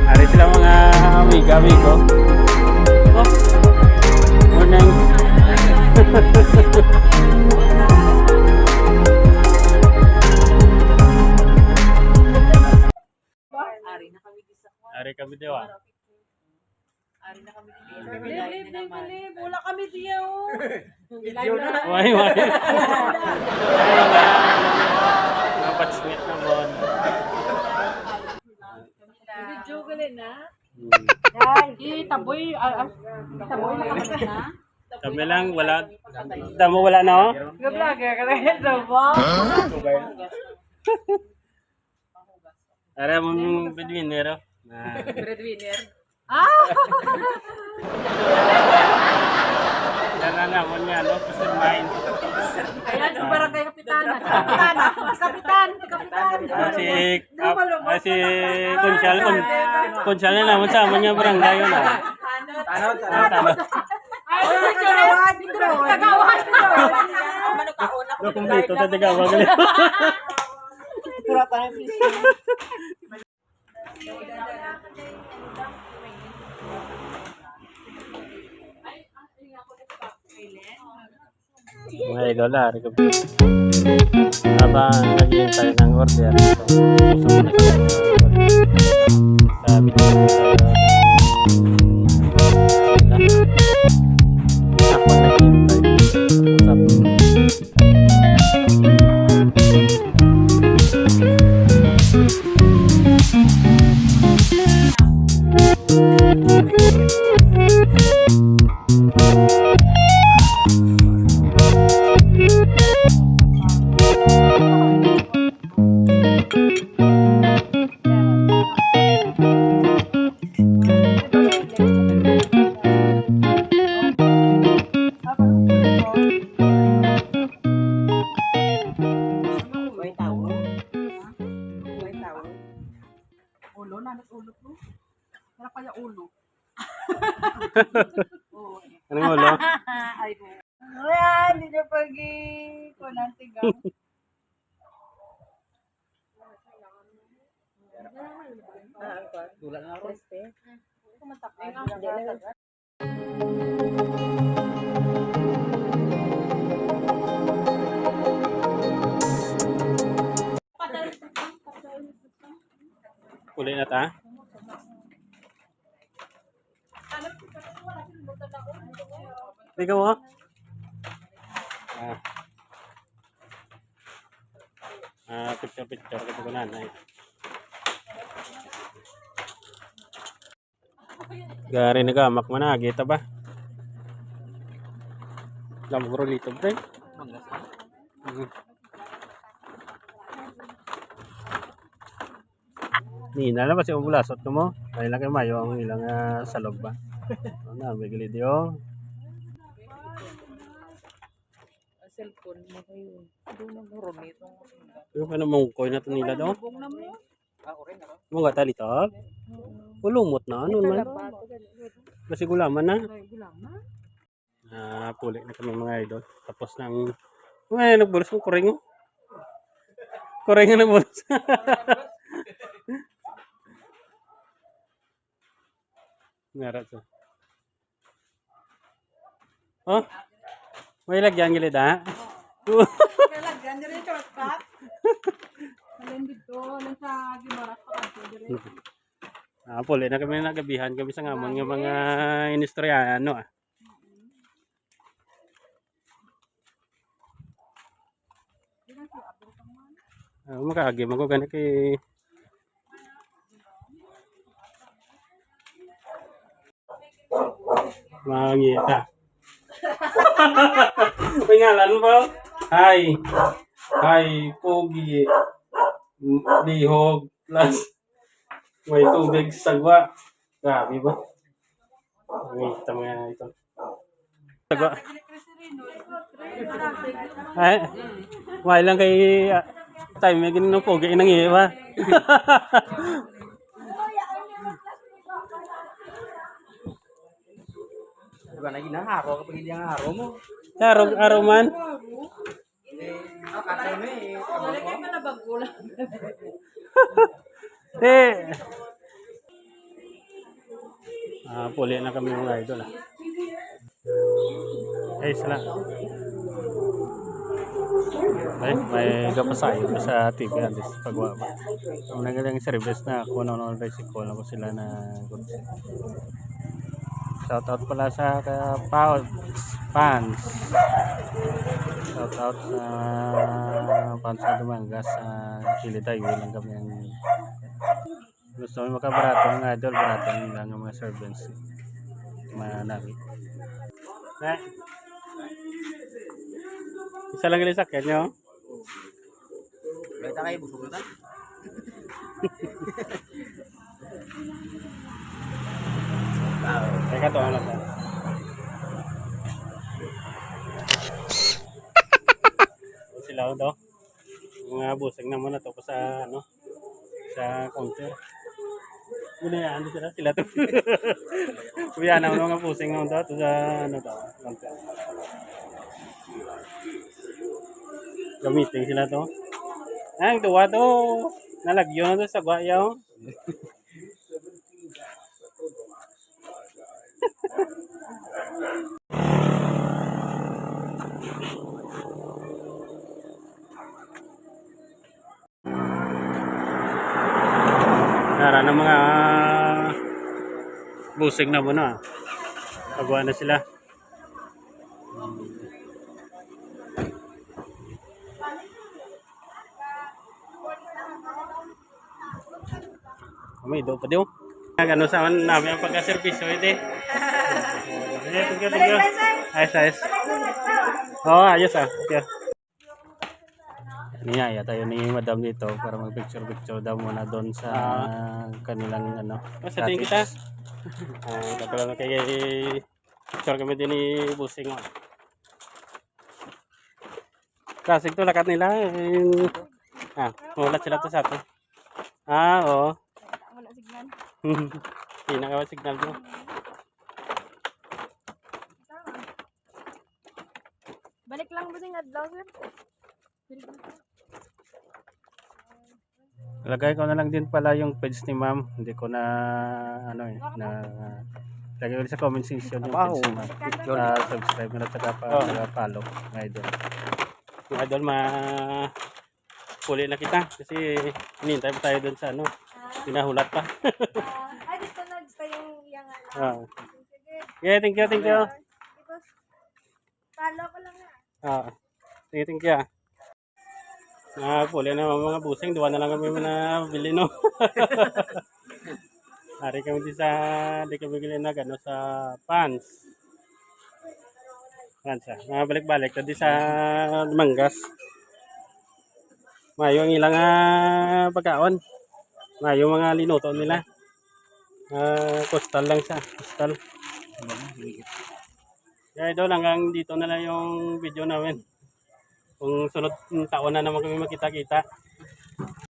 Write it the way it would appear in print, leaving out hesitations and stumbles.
Ari sila mga amiga-amigo. Oh, morning. Ari kami dewa. Ari na kami dito. Wala kami diyo. Why? Napatsmit na bon. Video gali na. Taboy na kami na. Kami lang, wala. Damo wala na oh. Ga-vlogger ka lang sa ba? Ara mong breadwinner oh. Breadwinner. Yan mo niya, no? Kasi mine. Ayan, yung barangay kapitan. Kapitan. Si Konsyal na naman sa amin niya barangay yun ah. Tanod. Kagawad. Kung dito, tatigawag ulit. Mga idol, habang naghihintay ng order, susunod na sa video ako naghihintay Ulo, nanas ulo ko. Wala kaya ulo. Anong ulo? Ay, ayan, hindi na pagi. Kunang tigang. Dula nga ro. Uli na ta? Ikaw mo? Picture ko na. Gari nagamak mana, kita ba? Lamuro dito, pre. Nina na ba si Ubulasot mo? Ay lang kay Mayo ang ilang salog ba? Na, may gilidio. Cellphone mo kayo. Doon ang rumi itong. Yung ano mong koy na ito nila daw? Mga nga talitag? Ulumot na, ano man? Kasi gulaman na. Puli na kami mga idol. Tapos nang, nagbulos mo, kuring mo. Kuring nga nagbulos. Ngarat sa. Oh, may lagyan gilid ha? May lagyan, dyan yung shortcut. Alin dito, alin sa Gimaras pa kasi. Puli na kami nagabihan kami sa ngamon ng mga industriano ah. Makaagi mo ko gani kay mangita. Pangalan mo? Hi. Hi, Pogi. Lihog plus may tubig sagwa. Grabe ba? Kita mo yan ito. Sagwa. Ay, may lang kay time may ginong Pogi nang iba. Diba na ginaharo kapag hindi ang haro mo? Araw man. Kato na eh. Wala kayo pa nabagulang. Puli na kami mga idol ah. Ay, sala. Ay, may kapasayo pa sa TV alis pagwa ba. Ang nagalang service na ako noon bicycle ako sila na gutsi. Shout out pala sa fans. Shout out sa fans sa Dumangas sa Chile tayo lang kami ang gusto mo makabarato mga idol, barato lang ang mga servants. Manami. Na. Isa lang gali sakyan nyo. Kita kayo busog na. Teka to, ano to? Sila to. Mga busing na muna to pa sa ano sa counter. Bunayaan din sila to. Kuya na mga busing na to sa ano to counter. Gamitin sila to. Ang tuwa to. Nalagyo na to sa gwayaw. Nara ng mga busing na muna. Pagawa na sila. May do pa dio. Ano sa namin ang pagka-servisyo ite. Thank you. Ayos. Oh, ayos ah. Okay. Niyaya tayo ni Madam dito para mag-picture daw muna doon sa kanilang ano. Sa tingin kita. Kapag kay picture kami din ni Busing. Kasi ito lakat nila. Mulat sila to sa atin. Oo. Wala signal. Hindi na kawa signal mo. Balik lang ba sing adlaw, sir? Lagay ko na lang din pala yung page ni ma'am. Hindi ko na ano eh na lagay ko sa comment section yung page ni ma'am. Subscribe na at saka follow mga idol. Mga idol puli na kita kasi hinihintay pa tayo doon sa ano. Pinahulat pa. Dito na yung yang Sige. Yeah, thank you. Follow ko lang na. Sige, thank you. Puli na mga busing, duwa na lang kami nabili no. Hari kami di kami gili na gano sa pants. Balik-balik tadi sa Manggas. Mayo ang ilang pagkaon. Mayo mga linuto nila. Coastal lang siya. Coastal. Kaya idol, hanggang dito na lang yung video namin. Kung sunod taon na naman kami makita-kita.